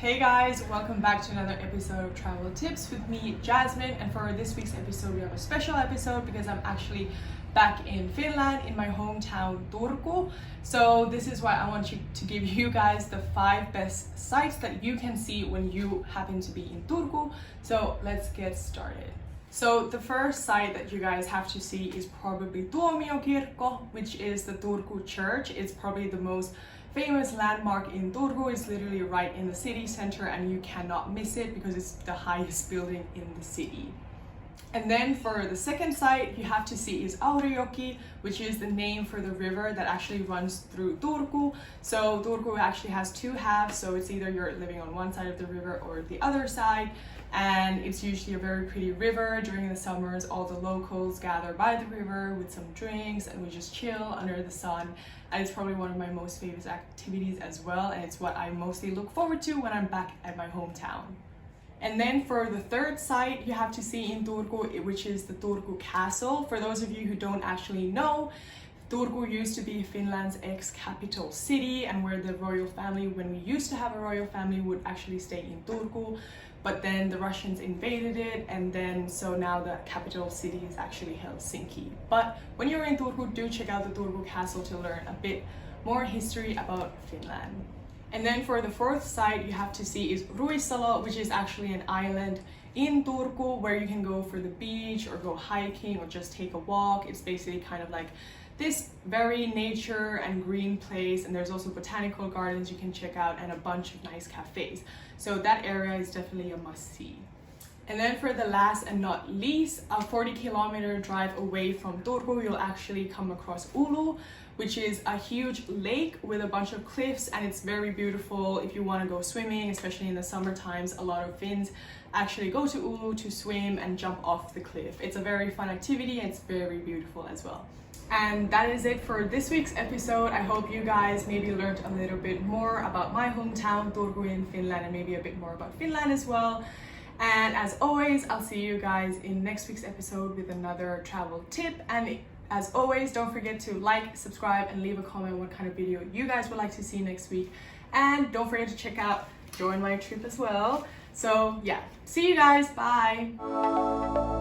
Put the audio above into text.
Hey guys, welcome back to another episode of Travel Tips with me, Jasmine. And for this week's episode, we have a special episode because I'm actually back in Finland, in my hometown Turku. So this is why I want to give you guys the 5 best sites that you can see when you happen to be in Turku. So let's get started. So the first site that you guys have to see is probably Tuomiokirkko, which is the Turku Church. It's probably the most famous landmark in Turku. Is literally right in the city center and you cannot miss it because it's the highest building in the city. And then for the second site you have to see is Aurajuki, which is the name for the river that actually runs through Turku. So Turku actually has 2 halves, so it's either you're living on one side of the river or the other side. And it's usually a very pretty river. During the summers, all the locals gather by the river with some drinks and we just chill under the sun. And it's probably one of my most favorite activities as well, and it's what I mostly look forward to when I'm back at my hometown. And then for the third site you have to see in Turku, which is the Turku Castle. For those of you who don't actually know, Turku used to be Finland's ex-capital city and where the royal family, when we used to have a royal family, would actually stay in Turku. But then the Russians invaded it, and then so now the capital city is actually Helsinki. But when you're in Turku, do check out the Turku Castle to learn a bit more history about Finland. And then for the fourth site you have to see is Ruissalo, which is actually an island in Turku where you can go for the beach or go hiking or just take a walk. It's basically kind of like this very nature and green place, and there's also botanical gardens you can check out and a bunch of nice cafes. So that area is definitely a must-see. And then for the last and not least, a 40-kilometer drive away from Turku, you'll actually come across Oulo, which is a huge lake with a bunch of cliffs, and it's very beautiful if you want to go swimming, especially in the summer times. A lot of Finns actually go to Oulo to swim and jump off the cliff. It's a very fun activity and it's very beautiful as well. And that is it for this week's episode. I hope you guys maybe learned a little bit more about my hometown, Turku in Finland, and maybe a bit more about Finland as well. And as always, I'll see you guys in next week's episode with another travel tip. And as always, don't forget to like, subscribe, and leave a comment what kind of video you guys would like to see next week. And don't forget to check out JoinMyTrip as well. So yeah, see you guys, bye!